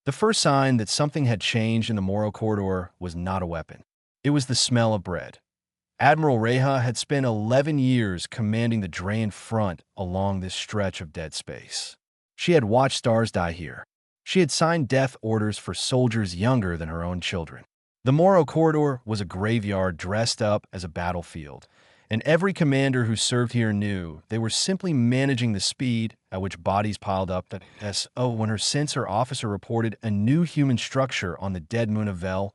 The first sign that something had changed in the Moro corridor was not a weapon. It was the smell of bread. Admiral Reha had spent 11 years commanding the Drayan front along this stretch of dead space. She had watched stars die here. She had signed death orders for soldiers younger than her own children. The Moro corridor was a graveyard dressed up as a battlefield, and every commander who served here knew they were simply managing the speed at which bodies piled up. When her sensor officer reported a new human structure on the dead moon of Vel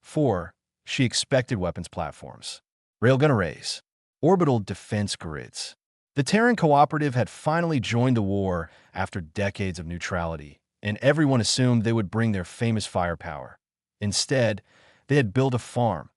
4, she expected weapons platforms, railgun arrays, orbital defense grids. The Terran Cooperative had finally joined the war after decades of neutrality, and everyone assumed they would bring their famous firepower. Instead, they had built a farm.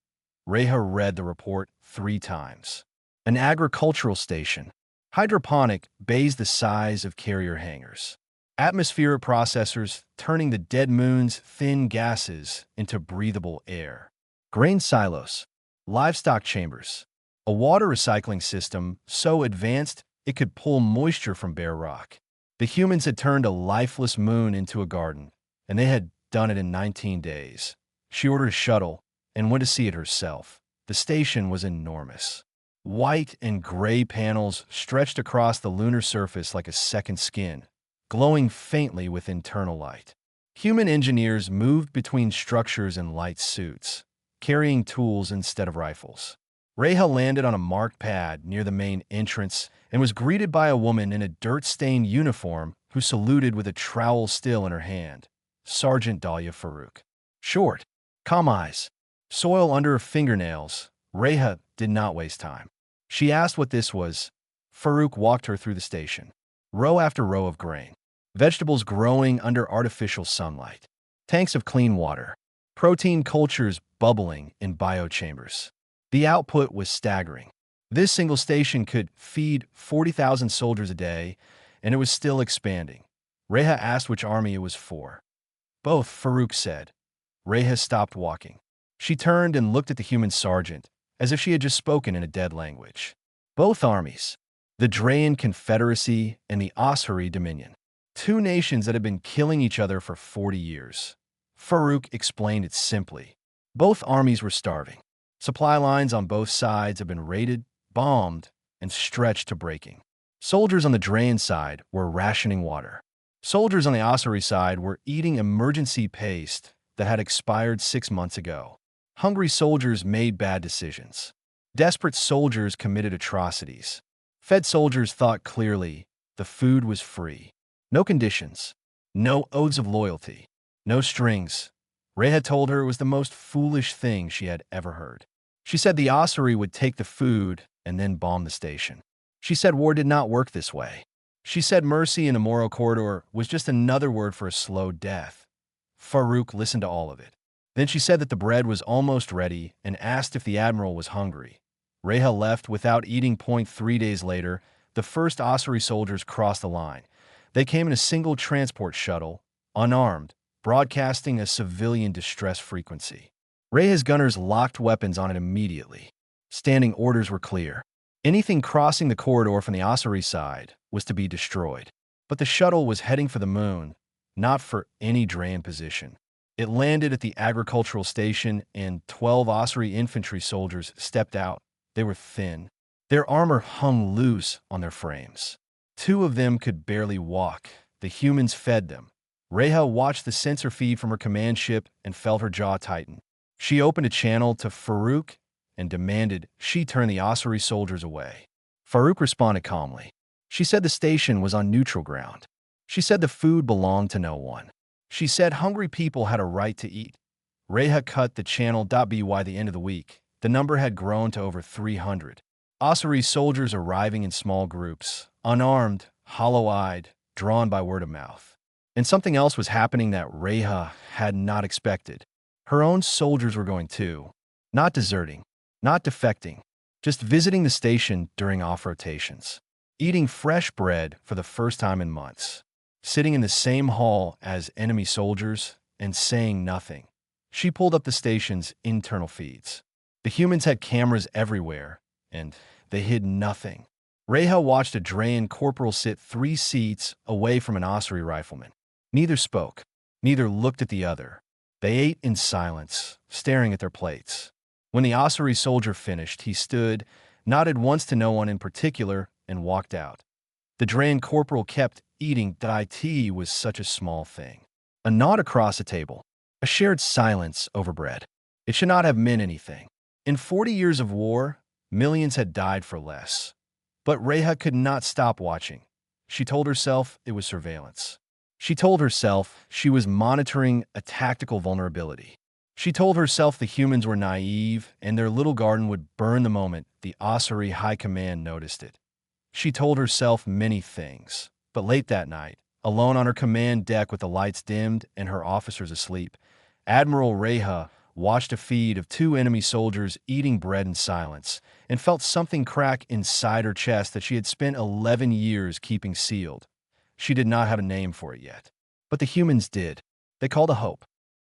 Reha read the report 3 times. An agricultural station, hydroponic, bays the size of carrier hangars. Atmospheric processors turning the dead moon's thin gases into breathable air. Grain silos, livestock chambers, a water recycling system so advanced it could pull moisture from bare rock. The humans had turned a lifeless moon into a garden, and they had done it in 19 days. She ordered a shuttle and went to see it herself. The station was enormous. White and gray panels stretched across the lunar surface like a second skin, glowing faintly with internal light. Human engineers moved between structures in light suits, carrying tools instead of rifles. Reha landed on a marked pad near the main entrance and was greeted by a woman in a dirt-stained uniform who saluted with a trowel still in her hand. Sergeant Dahlia Farouk. Short, calm eyes, soil under her fingernails. Reha did not waste time. She asked what this was. Farouk walked her through the station. Row after row of grain. Vegetables growing under artificial sunlight. Tanks of clean water. Protein cultures bubbling in biochambers. The output was staggering. This single station could feed 40,000 soldiers a day, and it was still expanding. Reha asked which army it was for. Both, Farouk said. Reha stopped walking. She turned and looked at the human sergeant, as if she had just spoken in a dead language. Both armies, the Drayan Confederacy and the Osiri Dominion. 2 nations that had been killing each other for 40 years. Farouk explained it simply. Both armies were starving. Supply lines on both sides had been raided, bombed, and stretched to breaking. Soldiers on the Drayan side were rationing water. Soldiers on the Osiri side were eating emergency paste that had expired 6 months ago. Hungry soldiers made bad decisions. Desperate soldiers committed atrocities. Fed soldiers thought clearly. The food was free. No conditions. No oaths of loyalty. No strings. Reha told her it was the most foolish thing she had ever heard. She said the Osiri would take the food and then bomb the station. She said war did not work this way. She said mercy in the Moro corridor was just another word for a slow death. Farouk listened to all of it. Then she said that the bread was almost ready and asked if the admiral was hungry. Reha left without eating. 3 days later, the first Osiri soldiers crossed the line. They came in a single transport shuttle, unarmed, broadcasting a civilian distress frequency. Reha's gunners locked weapons on it immediately. Standing orders were clear. Anything crossing the corridor from the Osiri side was to be destroyed. But the shuttle was heading for the moon, not for any Drayan position. It landed at the agricultural station, and 12 Osiri infantry soldiers stepped out. They were thin. Their armor hung loose on their frames. 2 of them could barely walk. The humans fed them. Reha watched the sensor feed from her command ship and felt her jaw tighten. She opened a channel to Farouk and demanded she turn the Osiri soldiers away. Farouk responded calmly. She said the station was on neutral ground. She said the food belonged to no one. She said hungry people had a right to eat. Reha cut the channel. By the end of the week, the number had grown to over 300. Osiri soldiers arriving in small groups, unarmed, hollow-eyed, drawn by word of mouth. And something else was happening that Reha had not expected. Her own soldiers were going too. Not deserting, not defecting, just visiting the station during off-rotations. Eating fresh bread for the first time in months. Sitting in the same hall as enemy soldiers and saying nothing. She pulled up the station's internal feeds. The humans had cameras everywhere, and they hid nothing. Reha watched a Drayan corporal sit 3 seats away from an Osiri rifleman. Neither spoke. Neither looked at the other. They ate in silence, staring at their plates. When the Osiri soldier finished, he stood, nodded once to no one in particular, and walked out. The Draen corporal kept eating. It was such a small thing. A nod across a table. A shared silence over bread. It should not have meant anything. In 40 years of war, millions had died for less. But Reha could not stop watching. She told herself it was surveillance. She told herself she was monitoring a tactical vulnerability. She told herself the humans were naive and their little garden would burn the moment the Osiri High Command noticed it. She told herself many things, but late that night, alone on her command deck with the lights dimmed and her officers asleep, Admiral Reha watched a feed of two enemy soldiers eating bread in silence and felt something crack inside her chest that she had spent 11 years keeping sealed. She did not have a name for it yet, but the humans did. They called a hope.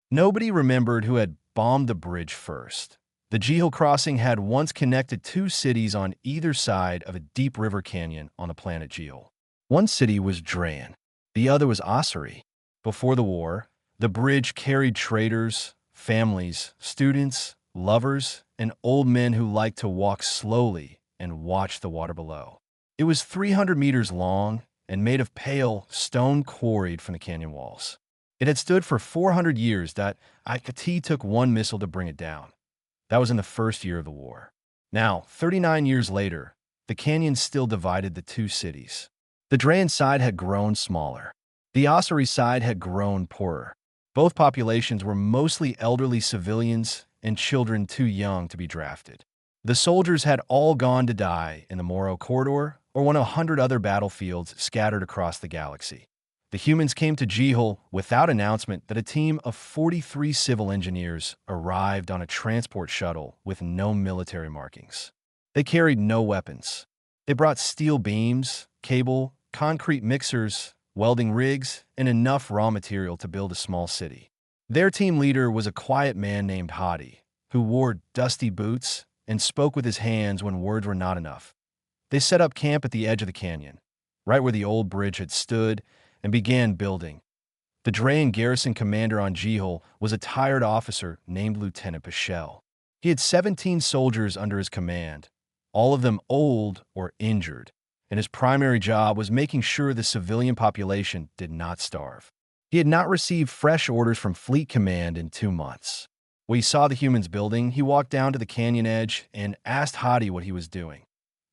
Nobody remembered who had bombed the bridge first. The Jihil crossing had once connected two cities on either side of a deep river canyon on the planet Jihil. One city was Draen. The other was Osiri. Before the war, the bridge carried traders, families, students, lovers, and old men who liked to walk slowly and watch the water below. It was 300 meters long and made of pale stone quarried from the canyon walls. It had stood for 400 years that Ikati took one missile to bring it down. That was in the first year of the war. Now, 39 years later, the canyon still divided the two cities. The Draen side had grown smaller. The Osiri side had grown poorer. Both populations were mostly elderly civilians and children too young to be drafted. The soldiers had all gone to die in the Moro Corridor or one of 100 other battlefields scattered across the galaxy. The humans came to Jihil without announcement that a team of 43 civil engineers arrived on a transport shuttle with no military markings. They carried no weapons. They brought steel beams, cable, concrete mixers, welding rigs, and enough raw material to build a small city. Their team leader was a quiet man named Hadi, who wore dusty boots and spoke with his hands when words were not enough. They set up camp at the edge of the canyon, right where the old bridge had stood, and began building. The Draen garrison commander on Jihil was a tired officer named Lieutenant Pichel. He had 17 soldiers under his command, all of them old or injured, and his primary job was making sure the civilian population did not starve. He had not received fresh orders from Fleet Command in 2 months. When he saw the humans building, he walked down to the canyon edge and asked Hadi what he was doing.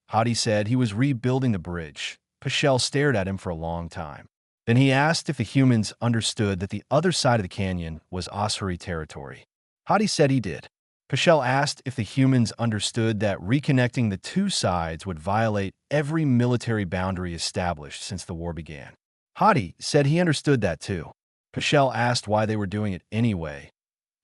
Hadi said he was rebuilding the bridge. Pichel stared at him for a long time. Then he asked if the humans understood that the other side of the canyon was Osiri territory. Hadi said he did. Pichel asked if the humans understood that reconnecting the two sides would violate every military boundary established since the war began. Hadi said he understood that too. Pichel asked why they were doing it anyway.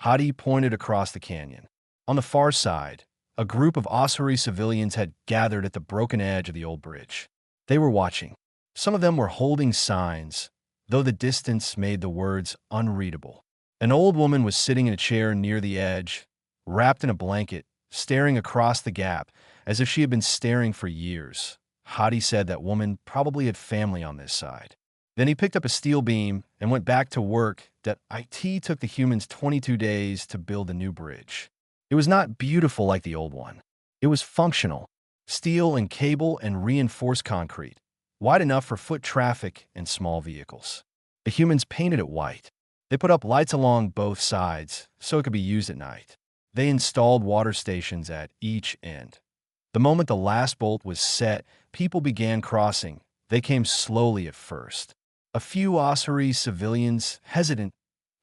Hadi pointed across the canyon. On the far side, a group of Osiri civilians had gathered at the broken edge of the old bridge. They were watching. Some of them were holding signs, though the distance made the words unreadable. An old woman was sitting in a chair near the edge, wrapped in a blanket, staring across the gap as if she had been staring for years. Hadi said that woman probably had family on this side. Then he picked up a steel beam and went back to work. That IT took the humans 22 days to build a new bridge. It was not beautiful like the old one. It was functional. Steel and cable and reinforced concrete, wide enough for foot traffic and small vehicles. The humans painted it white. They put up lights along both sides so it could be used at night. They installed water stations at each end. The moment the last bolt was set, people began crossing. They came slowly at first. A few Osiri civilians, hesitant,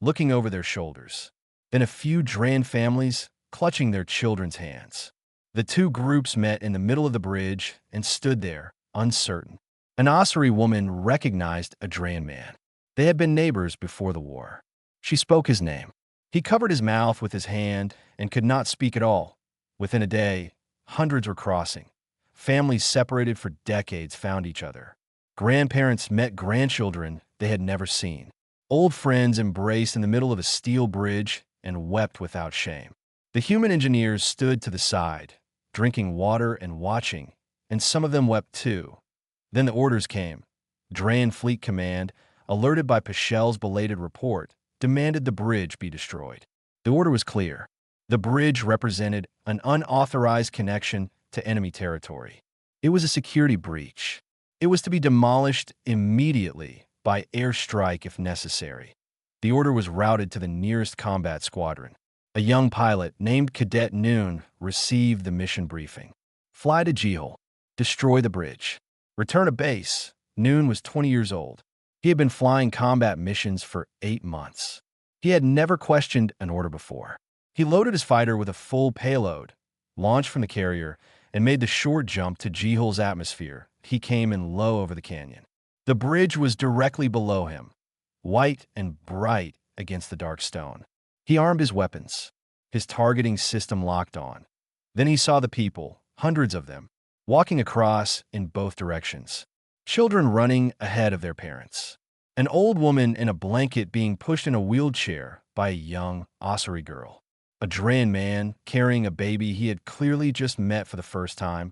looking over their shoulders. Then a few Draen families, clutching their children's hands. The two groups met in the middle of the bridge and stood there, uncertain. An Osiri woman recognized a Draen man. They had been neighbors before the war. She spoke his name. He covered his mouth with his hand and could not speak at all. Within a day, hundreds were crossing. Families separated for decades found each other. Grandparents met grandchildren they had never seen. Old friends embraced in the middle of a steel bridge and wept without shame. The human engineers stood to the side, drinking water and watching, and some of them wept too. Then the orders came. Draen Fleet Command, alerted by Pichel's belated report, demanded the bridge be destroyed. The order was clear. The bridge represented an unauthorized connection to enemy territory. It was a security breach. It was to be demolished immediately by airstrike if necessary. The order was routed to the nearest combat squadron. A young pilot named Cadet Noon received the mission briefing. Fly to Jehol. Destroy the bridge. Return to base. Noon was 20 years old. He had been flying combat missions for 8 months. He had never questioned an order before. He loaded his fighter with a full payload, launched from the carrier, and made the short jump to Jehol's atmosphere. He came in low over the canyon. The bridge was directly below him, white and bright against the dark stone. He armed his weapons. His targeting system locked on. Then he saw the people, hundreds of them, walking across in both directions. Children running ahead of their parents. An old woman in a blanket being pushed in a wheelchair by a young Osiri girl. A Dran man carrying a baby he had clearly just met for the first time,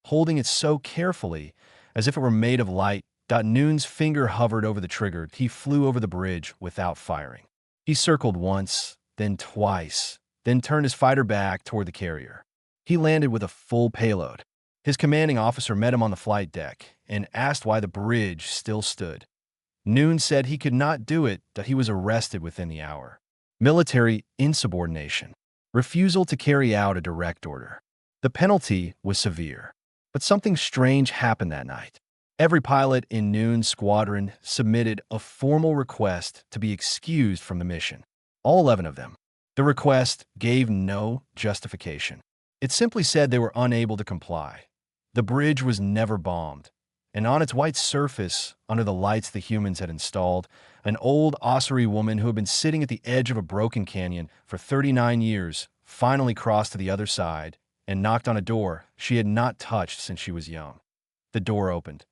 holding it so carefully as if it were made of light. Noon's finger hovered over the trigger. He flew over the bridge without firing. He circled once, then twice, then turned his fighter back toward the carrier. He landed with a full payload. His commanding officer met him on the flight deck and asked why the bridge still stood. Noon said he could not do it, that he was arrested within the hour. Military insubordination. Refusal to carry out a direct order. The penalty was severe. But something strange happened that night. Every pilot in Noon's squadron submitted a formal request to be excused from the mission. All 11 of them. The request gave no justification. It simply said they were unable to comply. The bridge was never bombed, and on its white surface, under the lights the humans had installed, an old Osiri woman who had been sitting at the edge of a broken canyon for 39 years finally crossed to the other side and knocked on a door she had not touched since she was young. The door opened,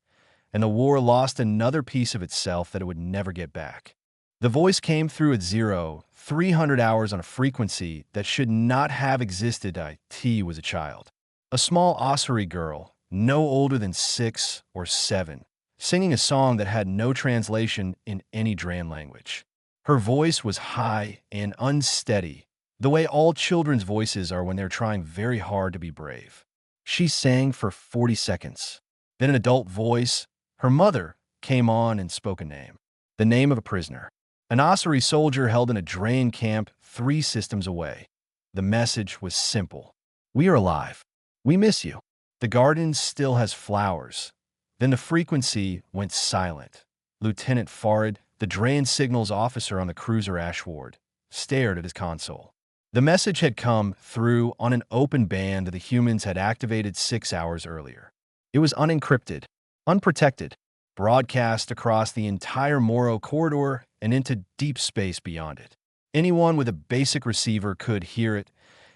and the war lost another piece of itself that it would never get back. The voice came through at 300 hours on a frequency that should not have existed. T was a child. A small Osiri girl, no older than 6 or 7, singing a song that had no translation in any Dran language. Her voice was high and unsteady, the way all children's voices are when they're trying very hard to be brave. She sang for 40 seconds. Then an adult voice, her mother, came on and spoke a name. The name of a prisoner. An Osiri soldier held in a Dran camp 3 systems away. The message was simple. We are alive. We miss you. The garden still has flowers. Then the frequency went silent. Lieutenant Farid, the Dran signals officer on the cruiser Ashward, stared at his console. The message had come through on an open band the humans had activated 6 hours earlier. It was unencrypted, unprotected, broadcast across the entire Moro corridor and into deep space beyond it. Anyone with a basic receiver could hear it.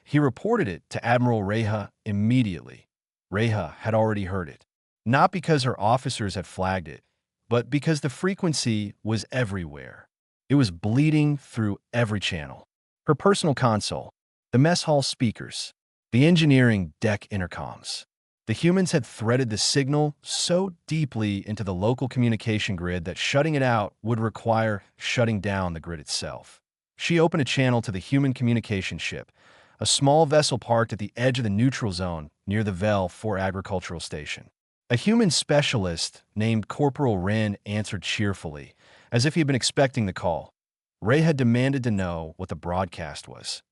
He reported it to Admiral Reha immediately. Reha had already heard it, not because her officers had flagged it, but because the frequency was everywhere. It was bleeding through every channel. Her personal console, the mess hall speakers, the engineering deck intercoms. The humans had threaded the signal so deeply into the local communication grid that shutting it out would require shutting down the grid itself. She opened a channel to the human communication ship, a small vessel parked at the edge of the neutral zone near the Vel 4 agricultural station. A human specialist named Corporal Wren answered cheerfully, as if he had been expecting the call. Ray had demanded to know what the broadcast was.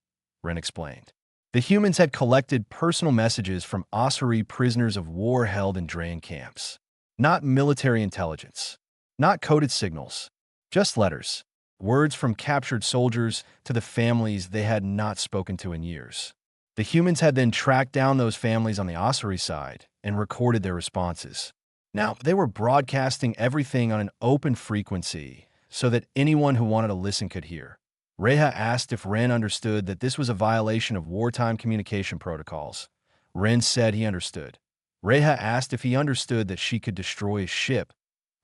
Wren explained. The humans had collected personal messages from Osiri prisoners of war held in Dran camps. Not military intelligence. Not coded signals. Just letters. Words from captured soldiers to the families they had not spoken to in years. The humans had then tracked down those families on the Osiri side and recorded their responses. Now, they were broadcasting everything on an open frequency so that anyone who wanted to listen could hear. Reha asked if Wren understood that this was a violation of wartime communication protocols. Wren said he understood. Reha asked if he understood that she could destroy his ship.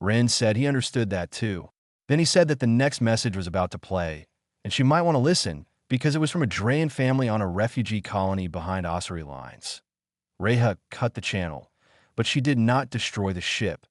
Wren said he understood that too. Then he said that the next message was about to play, and she might want to listen because it was from a Dran family on a refugee colony behind Osiri lines. Reha cut the channel, but she did not destroy the ship.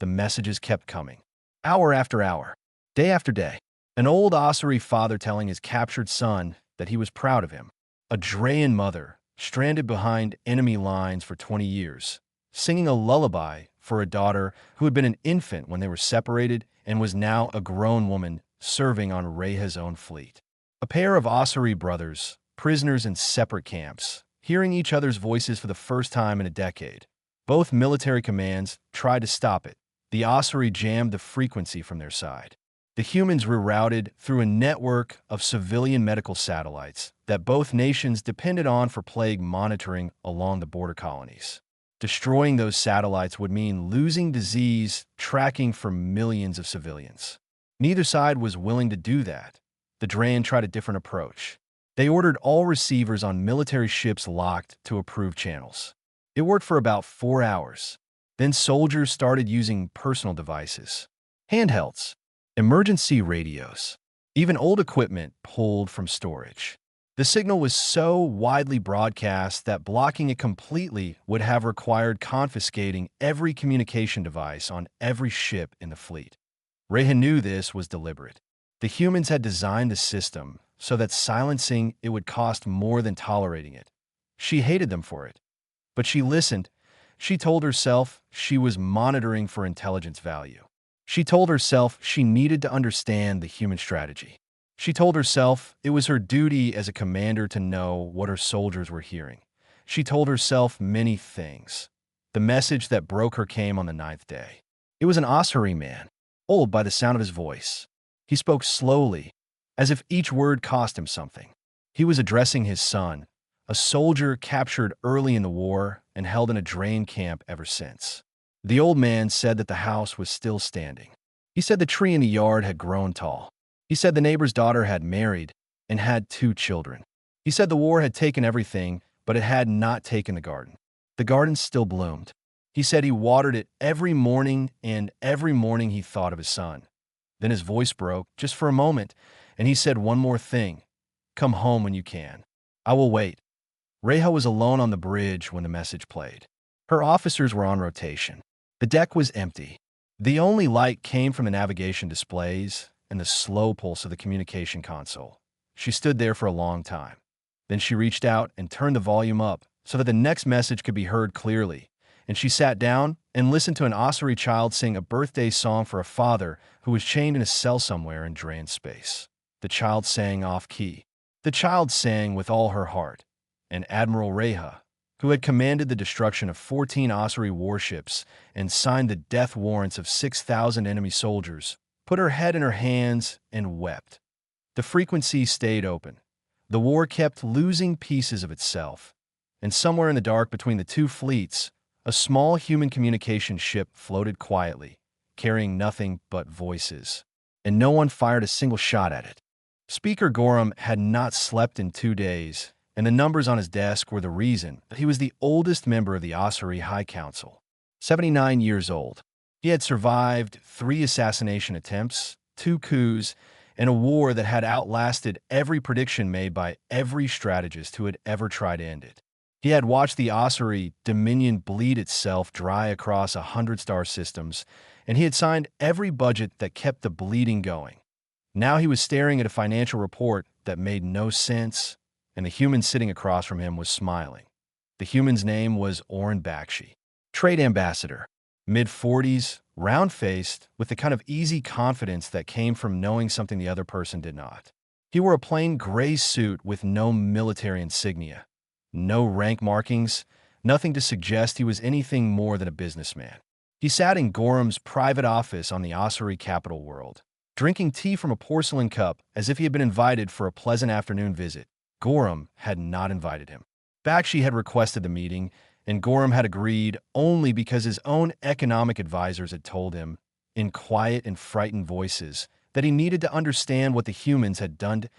The messages kept coming. Hour after hour. Day after day. An old Osiri father telling his captured son that he was proud of him. A Drayan mother, stranded behind enemy lines for 20 years, singing a lullaby for a daughter who had been an infant when they were separated and was now a grown woman serving on Reha's own fleet. A pair of Osiri brothers, prisoners in separate camps, hearing each other's voices for the first time in a decade. Both military commands tried to stop it. The Osiri jammed the frequency from their side. The humans rerouted through a network of civilian medical satellites that both nations depended on for plague monitoring along the border colonies. Destroying those satellites would mean losing disease tracking for millions of civilians. Neither side was willing to do that. The Drayan tried a different approach. They ordered all receivers on military ships locked to approved channels. It worked for about 4 hours. Then soldiers started using personal devices, handhelds, emergency radios, even old equipment pulled from storage. The signal was so widely broadcast that blocking it completely would have required confiscating every communication device on every ship in the fleet. Reha knew this was deliberate. The humans had designed the system so that silencing it would cost more than tolerating it. She hated them for it. But she listened. She told herself she was monitoring for intelligence value. She told herself she needed to understand the human strategy. She told herself it was her duty as a commander to know what her soldiers were hearing. She told herself many things. The message that broke her came on the 9th day. It was an Osiri man, old by the sound of his voice. He spoke slowly, as if each word cost him something. He was addressing his son, a soldier captured early in the war and held in a Drayan camp ever since. The old man said that the house was still standing. He said the tree in the yard had grown tall. He said the neighbor's daughter had married and had 2 children. He said the war had taken everything, but it had not taken the garden. The garden still bloomed. He said he watered it every morning, and every morning he thought of his son. Then his voice broke, just for a moment, and he said one more thing. Come home when you can. I will wait. Reha was alone on the bridge when the message played. Her officers were on rotation. The deck was empty. The only light came from the navigation displays and the slow pulse of the communication console. She stood there for a long time. Then she reached out and turned the volume up so that the next message could be heard clearly, and she sat down and listened to an Osiri child sing a birthday song for a father who was chained in a cell somewhere in Drayan space. The child sang off-key. The child sang with all her heart, and Admiral Reha, who had commanded the destruction of 14 Osiri warships and signed the death warrants of 6,000 enemy soldiers, put her head in her hands and wept. The frequency stayed open. The war kept losing pieces of itself, and somewhere in the dark between the 2 fleets, a small human communication ship floated quietly, carrying nothing but voices, and no one fired a single shot at it. Speaker Gorham had not slept in 2 days, and the numbers on his desk were the reason that he was the oldest member of the Osiri High Council, 79 years old. He had survived 3 assassination attempts, 2 coups, and a war that had outlasted every prediction made by every strategist who had ever tried to end it. He had watched the Osiri Dominion bleed itself dry across 100 star systems, and he had signed every budget that kept the bleeding going. Now he was staring at a financial report that made no sense, and the human sitting across from him was smiling. The human's name was Orrin Bakshi, trade ambassador, mid-40s, round-faced, with the kind of easy confidence that came from knowing something the other person did not. He wore a plain gray suit with no military insignia, no rank markings, nothing to suggest he was anything more than a businessman. He sat in Gorham's private office on the Osiri capital world, drinking tea from a porcelain cup as if he had been invited for a pleasant afternoon visit. Gorham had not invited him. Bakshi had requested the meeting, and Gorham had agreed only because his own economic advisors had told him, in quiet and frightened voices, that he needed to understand what the humans had done.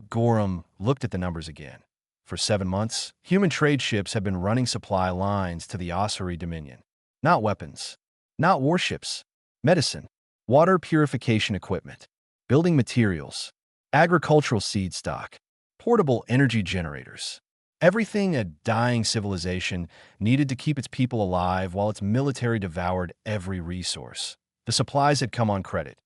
Gorham looked at the numbers again. For 7 months, human trade ships had been running supply lines to the Osiri Dominion. Not weapons, not warships, medicine, water purification equipment, building materials, agricultural seed stock, portable energy generators. Everything a dying civilization needed to keep its people alive while its military devoured every resource. The supplies had come on credit.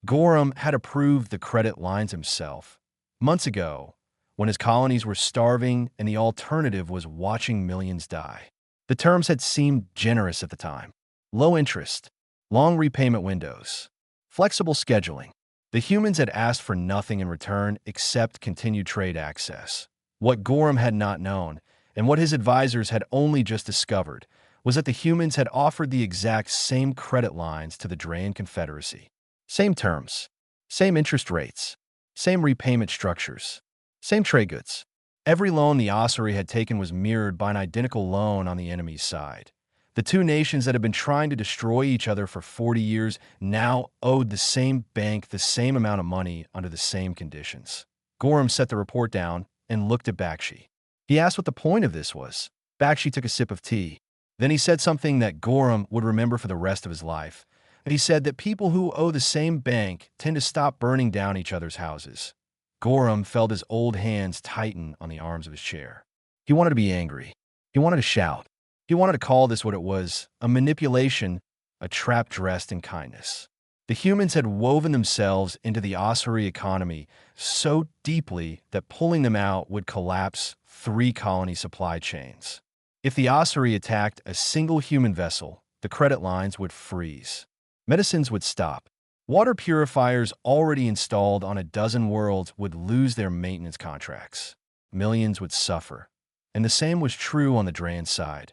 Gorham had approved the credit lines himself months ago, when his colonies were starving and the alternative was watching millions die. The terms had seemed generous at the time. Low interest, long repayment windows, flexible scheduling. The humans had asked for nothing in return except continued trade access. What Gorham had not known, and what his advisors had only just discovered, was that the humans had offered the exact same credit lines to the Drayan Confederacy. Same terms, same interest rates, same repayment structures, same trade goods. Every loan the Ossuary had taken was mirrored by an identical loan on the enemy's side. The two nations that had been trying to destroy each other for 40 years now owed the same bank the same amount of money under the same conditions. Gorham set the report down and looked at Bakshi. He asked what the point of this was. Bakshi took a sip of tea. Then he said something that Gorham would remember for the rest of his life. He said that people who owe the same bank tend to stop burning down each other's houses. Gorham felt his old hands tighten on the arms of his chair. He wanted to be angry. He wanted to shout. He wanted to call this what it was, a manipulation, a trap dressed in kindness. The humans had woven themselves into the Ossuary economy so deeply that pulling them out would collapse 3 colony supply chains. If the Ossuary attacked a single human vessel, the credit lines would freeze. Medicines would stop. Water purifiers already installed on a dozen worlds would lose their maintenance contracts. Millions would suffer. And the same was true on the Drayan side.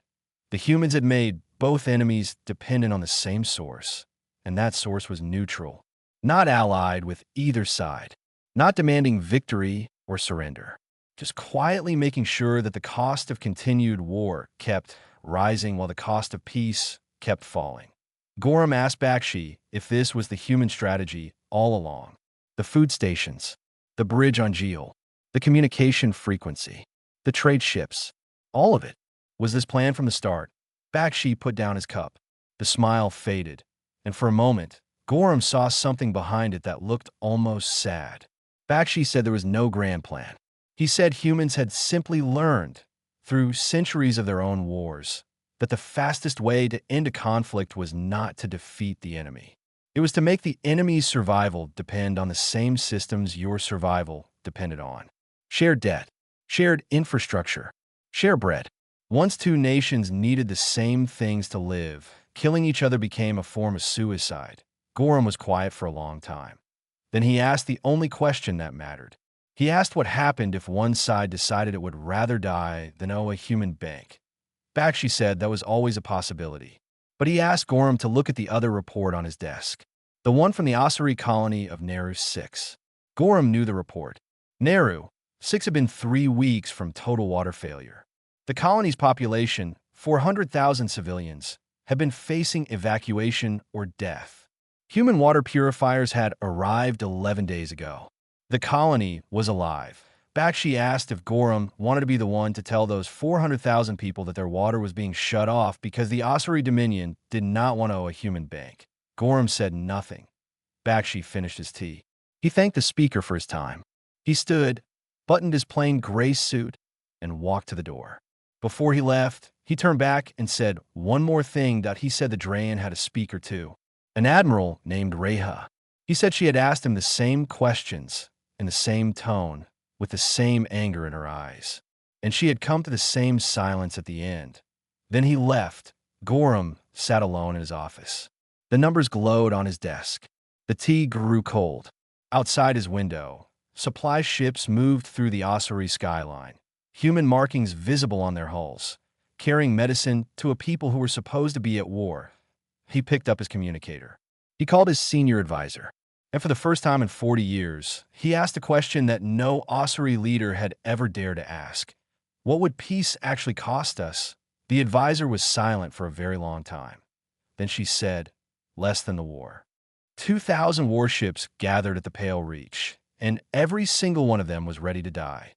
The humans had made both enemies dependent on the same source, and that source was neutral, not allied with either side, not demanding victory or surrender, just quietly making sure that the cost of continued war kept rising while the cost of peace kept falling. Gorham asked Bakshi if this was the human strategy all along. The food stations, the bridge on Geel, the communication frequency, the trade ships, all of it. Was this planned from the start? Bakshi put down his cup. The smile faded, and for a moment, Gorham saw something behind it that looked almost sad. Bakshi said there was no grand plan. He said humans had simply learned, through centuries of their own wars, that the fastest way to end a conflict was not to defeat the enemy. It was to make the enemy's survival depend on the same systems your survival depended on. Shared debt, shared infrastructure, shared bread. Once two nations needed the same things to live, killing each other became a form of suicide. Gorham was quiet for a long time. Then he asked the only question that mattered. He asked what happened if one side decided it would rather die than owe a human bank. Bakshi said that was always a possibility. But he asked Gorham to look at the other report on his desk, the one from the Ossuary colony of Naru 6. Gorham knew the report. Naru 6 had been 3 weeks from total water failure. The colony's population, 400,000 civilians, had been facing evacuation or death. Human water purifiers had arrived 11 days ago. The colony was alive. Bakshi asked if Gorham wanted to be the one to tell those 400,000 people that their water was being shut off because the Ossuary Dominion did not want to owe a human bank. Gorham said nothing. Bakshi finished his tea. He thanked the speaker for his time. He stood, buttoned his plain gray suit, and walked to the door. Before he left, he turned back and said one more thing that he said the Drayan had a speaker too. An admiral named Reha. He said she had asked him the same questions in the same tone, with the same anger in her eyes. And she had come to the same silence at the end. Then he left. Gorham sat alone in his office. The numbers glowed on his desk. The tea grew cold. Outside his window, supply ships moved through the Ossuary skyline, human markings visible on their hulls, carrying medicine to a people who were supposed to be at war. He picked up his communicator. He called his senior advisor. And for the first time in 40 years, he asked a question that no Ossuary leader had ever dared to ask. What would peace actually cost us? The advisor was silent for a very long time. Then she said, less than the war. 2,000 warships gathered at the Pale Reach, and every single one of them was ready to die.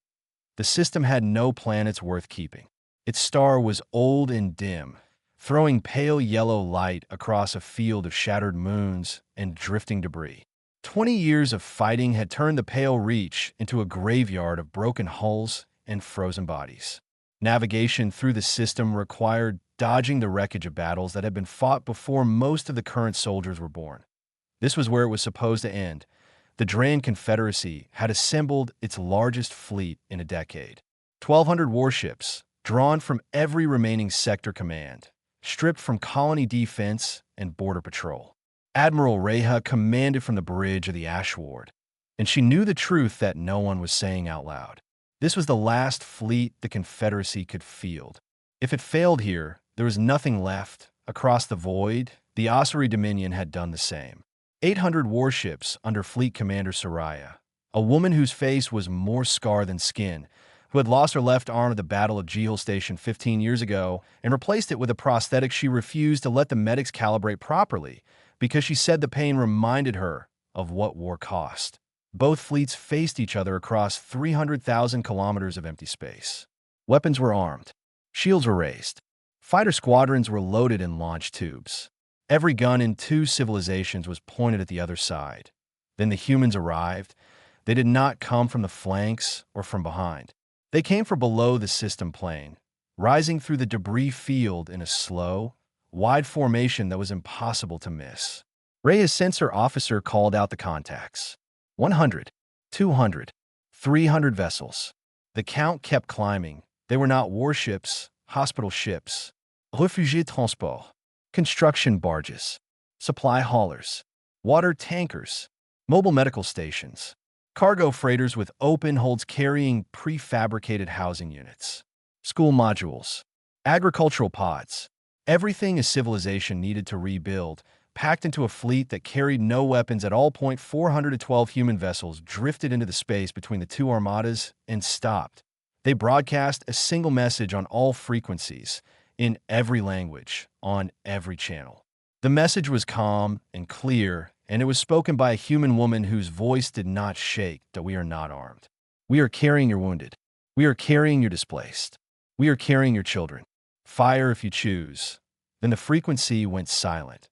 The system had no planets worth keeping. Its star was old and dim, throwing pale yellow light across a field of shattered moons and drifting debris. 20 years of fighting had turned the Pale Reach into a graveyard of broken hulls and frozen bodies. Navigation through the system required dodging the wreckage of battles that had been fought before most of the current soldiers were born. This was where it was supposed to end. The Drayan Confederacy had assembled its largest fleet in a decade. 1,200 warships, drawn from every remaining sector command, stripped from colony defense and border patrol. Admiral Reha commanded from the bridge of the Ash Ward, and she knew the truth that no one was saying out loud. This was the last fleet the Confederacy could field. If it failed here, there was nothing left. Across the void, the Osiri Dominion had done the same. 800 warships under Fleet Commander Soraya, a woman whose face was more scar than skin, who had lost her left arm at the Battle of Jehol Station 15 years ago and replaced it with a prosthetic she refused to let the medics calibrate properly because she said the pain reminded her of what war cost. Both fleets faced each other across 300,000 kilometers of empty space. Weapons were armed. Shields were raised. Fighter squadrons were loaded in launch tubes. Every gun in two civilizations was pointed at the other side. Then the humans arrived. They did not come from the flanks or from behind. They came from below the system plane, rising through the debris field in a slow, wide formation that was impossible to miss. Rhea's sensor officer called out the contacts. 100, 200, 300 vessels. The count kept climbing. They were not warships, hospital ships, refugee transport, construction barges, supply haulers, water tankers, mobile medical stations, cargo freighters with open holds carrying prefabricated housing units, school modules, agricultural pods, everything a civilization needed to rebuild, packed into a fleet that carried no weapons at all. 412 human vessels drifted into the space between the two armadas and stopped. They broadcast a single message on all frequencies, in every language, on every channel. The message was calm and clear, and it was spoken by a human woman whose voice did not shake. That we are not armed. We are carrying your wounded. We are carrying your displaced. We are carrying your children. Fire if you choose. Then the frequency went silent.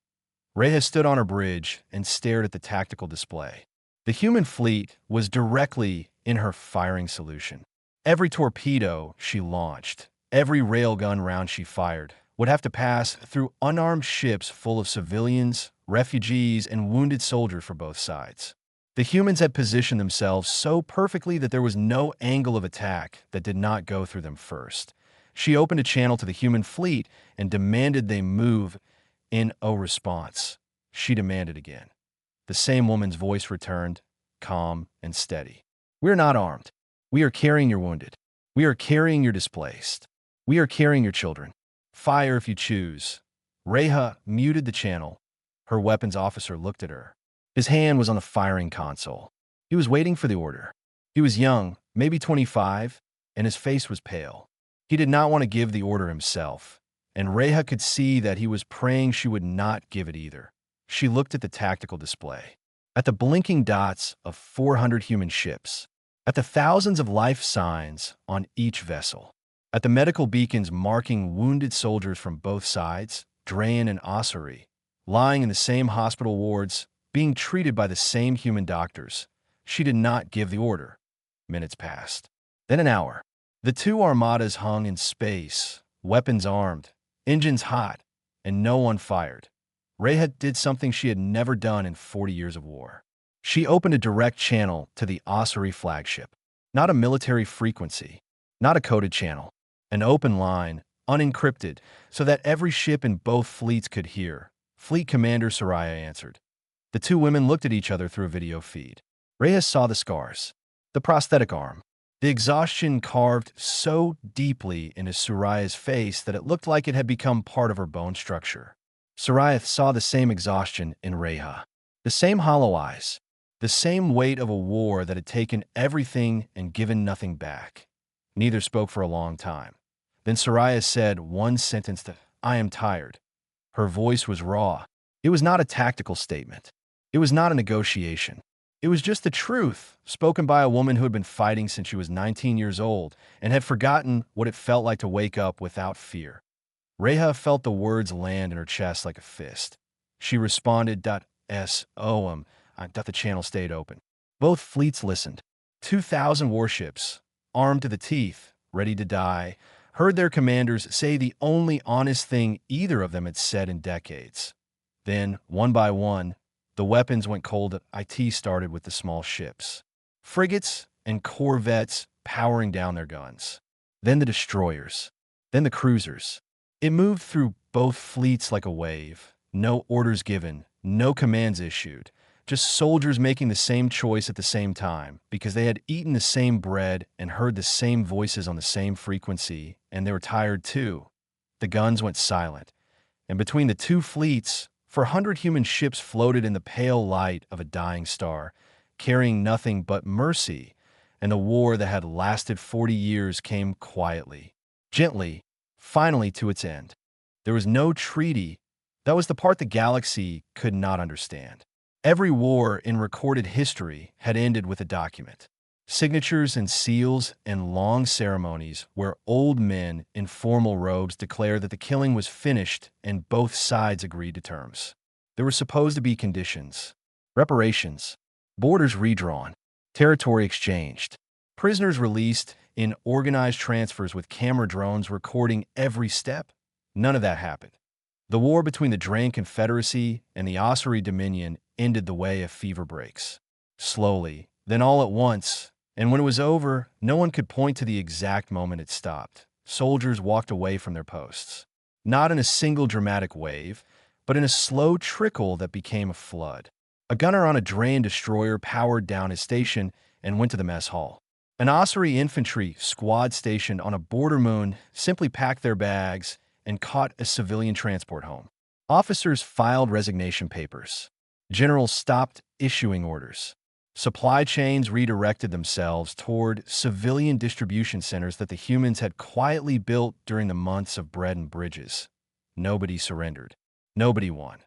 Reha stood on her bridge and stared at the tactical display. The human fleet was directly in her firing solution. Every torpedo she launched, every railgun round she fired, would have to pass through unarmed ships full of civilians, refugees, and wounded soldiers for both sides. The humans had positioned themselves so perfectly that there was no angle of attack that did not go through them first. She opened a channel to the human fleet and demanded they move. In a response, she demanded again. The same woman's voice returned, calm and steady. We are not armed. We are carrying your wounded. We are carrying your displaced. We are carrying your children. Fire if you choose. Reha muted the channel. Her weapons officer looked at her. His hand was on the firing console. He was waiting for the order. He was young, maybe 25, and his face was pale. He did not want to give the order himself, and Reha could see that he was praying she would not give it either. She looked at the tactical display, at the blinking dots of 400 human ships, at the thousands of life signs on each vessel, at the medical beacons marking wounded soldiers from both sides, Drayan and Osiri, lying in the same hospital wards, being treated by the same human doctors. She did not give the order. Minutes passed. Then an hour. The two armadas hung in space, weapons armed, engines hot, and no one fired. Reha did something she had never done in 40 years of war. She opened a direct channel to the Osiri flagship. Not a military frequency, not a coded channel. An open line, unencrypted, so that every ship in both fleets could hear. Fleet Commander Soraya answered. The two women looked at each other through a video feed. Reha saw the scars, the prosthetic arm, the exhaustion carved so deeply into Soraya's face that it looked like it had become part of her bone structure. Soraya saw the same exhaustion in Reha, the same hollow eyes, the same weight of a war that had taken everything and given nothing back. Neither spoke for a long time. Then Soraya said one sentence that, I am tired. Her voice was raw. It was not a tactical statement. It was not a negotiation. It was just the truth, spoken by a woman who had been fighting since she was 19 years old and had forgotten what it felt like to wake up without fear. Reha felt the words land in her chest like a fist. She responded, "S-O-M." The channel stayed open. Both fleets listened. 2,000 warships, armed to the teeth, ready to die, heard their commanders say the only honest thing either of them had said in decades. Then, one by one, The weapons went cold. IT started with the small ships, frigates and corvettes powering down their guns. Then the destroyers. Then the cruisers. It moved through both fleets like a wave. No orders given, no commands issued. Just soldiers making the same choice at the same time because they had eaten the same bread and heard the same voices on the same frequency, and they were tired too. The guns went silent, and between the two fleets, 400 human ships floated in the pale light of a dying star, carrying nothing but mercy, and the war that had lasted 40 years came quietly, gently, finally to its end. There was no treaty. That was the part the galaxy could not understand. Every war in recorded history had ended with a document. Signatures and seals and long ceremonies where old men in formal robes declared that the killing was finished and both sides agreed to terms. There were supposed to be conditions, reparations, borders redrawn, territory exchanged, prisoners released in organized transfers with camera drones recording every step. None of that happened. The war between the Drain Confederacy and the Ossuary Dominion ended the way a fever breaks. Slowly, then all at once, and when it was over, no one could point to the exact moment it stopped. Soldiers walked away from their posts. Not in a single dramatic wave, but in a slow trickle that became a flood. A gunner on a Drain destroyer powered down his station and went to the mess hall. An Ossuary infantry squad stationed on a border moon simply packed their bags and caught a civilian transport home. Officers filed resignation papers. Generals stopped issuing orders. Supply chains redirected themselves toward civilian distribution centers that the humans had quietly built during the months of bread and bridges. Nobody surrendered. Nobody won.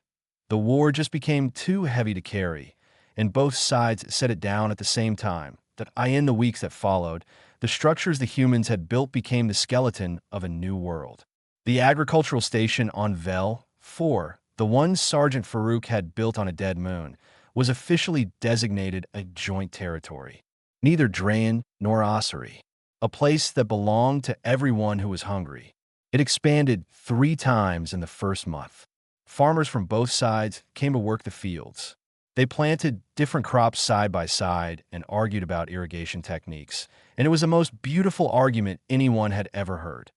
The war just became too heavy to carry, and both sides set it down at the same time. That in the weeks that followed, the structures the humans had built became the skeleton of a new world. The agricultural station on Vel 4, the one Sergeant Farouk had built on a dead moon, was officially designated a joint territory. Neither Drain nor Ossuary. A place that belonged to everyone who was hungry. It expanded 3 times in the first month. Farmers from both sides came to work the fields. They planted different crops side by side and argued about irrigation techniques, and it was the most beautiful argument anyone had ever heard.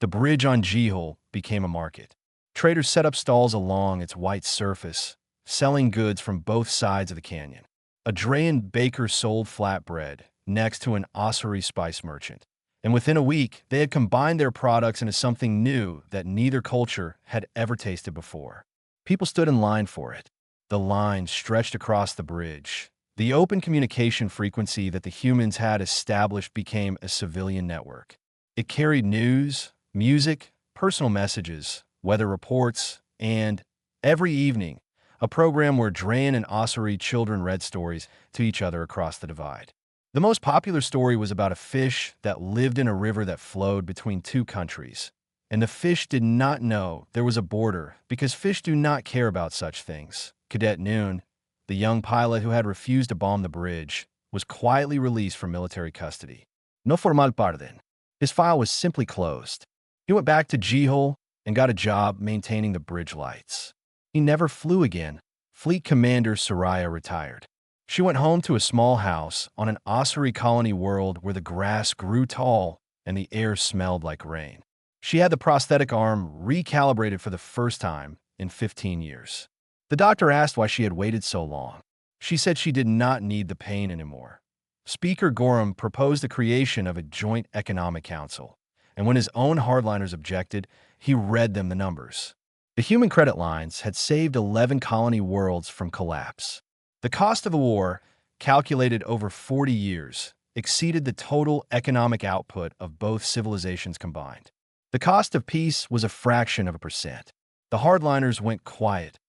The bridge on Jehol became a market. Traders set up stalls along its white surface, selling goods from both sides of the canyon. A Drain baker sold flatbread next to an Ossuary spice merchant, and within a week, they had combined their products into something new that neither culture had ever tasted before. People stood in line for it. The line stretched across the bridge. The open communication frequency that the humans had established became a civilian network. It carried news, music, personal messages, weather reports, and, every evening, a program where Drain and Ossuary children read stories to each other across the divide. The most popular story was about a fish that lived in a river that flowed between 2 countries. And the fish did not know there was a border because fish do not care about such things. Cadet Noon, the young pilot who had refused to bomb the bridge, was quietly released from military custody. No formal pardon. His file was simply closed. He went back to Jehol and got a job maintaining the bridge lights. He never flew again. Fleet Commander Soraya retired. She went home to a small house on an Ossuary colony world where the grass grew tall and the air smelled like rain. She had the prosthetic arm recalibrated for the first time in 15 years. The doctor asked why she had waited so long. She said she did not need the pain anymore. Speaker Gorham proposed the creation of a joint economic council, and when his own hardliners objected, he read them the numbers. The human credit lines had saved 11 colony worlds from collapse. The cost of the war, calculated over 40 years, exceeded the total economic output of both civilizations combined. The cost of peace was a fraction of a percent. The hardliners went quiet.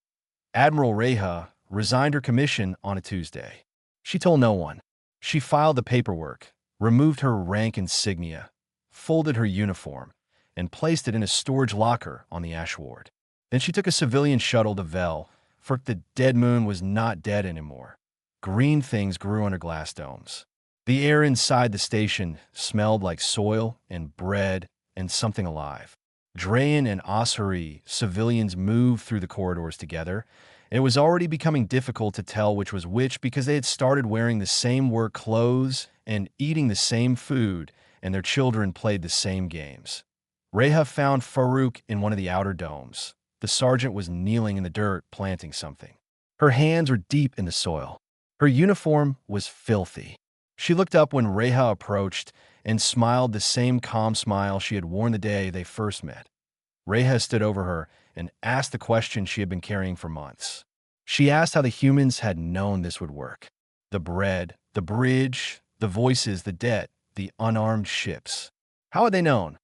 Admiral Reha resigned her commission on a Tuesday. She told no one. She filed the paperwork, removed her rank insignia, folded her uniform, and placed it in a storage locker on the ash ward. Then she took a civilian shuttle to Vel, for the dead moon was not dead anymore. Green things grew under glass domes. The air inside the station smelled like soil and bread and something alive. Drain and Ossuary civilians moved through the corridors together, It was already becoming difficult to tell which was which because they had started wearing the same work clothes and eating the same food, and their children played the same games. Reha found Farouk in one of the outer domes. The sergeant was kneeling in the dirt, planting something. Her hands were deep in the soil. Her uniform was filthy. She looked up when Reha approached and smiled the same calm smile she had worn the day they first met. Reha stood over her and asked the question she had been carrying for months. She asked how the humans had known this would work. The bread, the bridge, the voices, the debt, the unarmed ships. How had they known?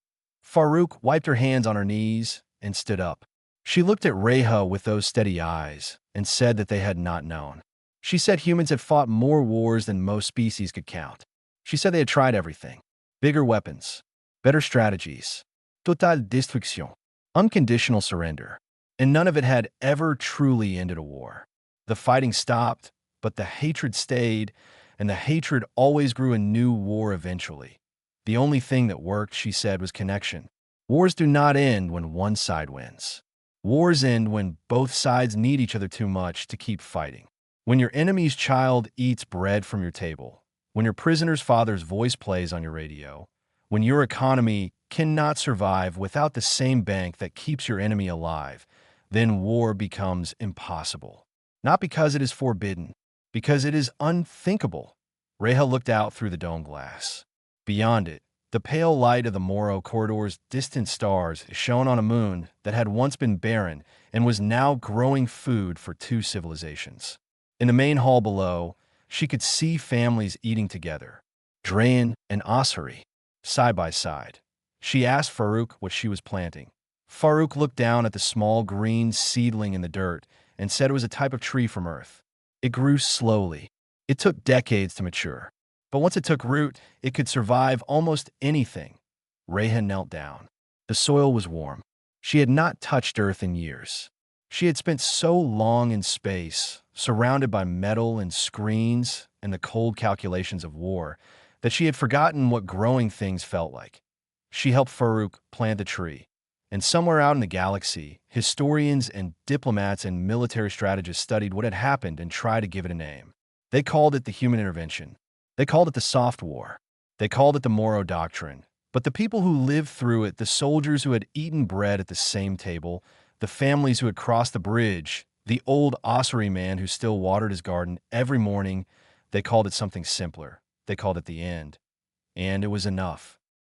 Farouk wiped her hands on her knees and stood up. She looked at Reha with those steady eyes and said that they had not known. She said humans had fought more wars than most species could count. She said they had tried everything. Bigger weapons, better strategies, total destruction, unconditional surrender. And none of it had ever truly ended a war. The fighting stopped, but the hatred stayed, and the hatred always grew a new war eventually. The only thing that worked, she said, was connection. Wars do not end when one side wins. Wars end when both sides need each other too much to keep fighting. When your enemy's child eats bread from your table, when your prisoner's father's voice plays on your radio, when your economy cannot survive without the same bank that keeps your enemy alive, then war becomes impossible. Not because it is forbidden, because it is unthinkable. Reha looked out through the dome glass. Beyond it, the pale light of the Moro corridor's distant stars shone on a moon that had once been barren and was now growing food for two civilizations. In the main hall below, she could see families eating together, Drayan and Asari, side by side. She asked Farouk what she was planting. Farouk looked down at the small green seedling in the dirt and said it was a type of tree from Earth. It grew slowly. It took decades to mature. But once it took root, it could survive almost anything. Reha knelt down. The soil was warm. She had not touched Earth in years. She had spent so long in space, surrounded by metal and screens and the cold calculations of war, that she had forgotten what growing things felt like. She helped Farouk plant the tree. And somewhere out in the galaxy, historians and diplomats and military strategists studied what had happened and tried to give it a name. They called it the human intervention. They called it the soft war. They called it the Moro Doctrine. But the people who lived through it, the soldiers who had eaten bread at the same table, the families who had crossed the bridge, the old Osiri man who still watered his garden every morning, they called it something simpler. They called it the end. And it was enough.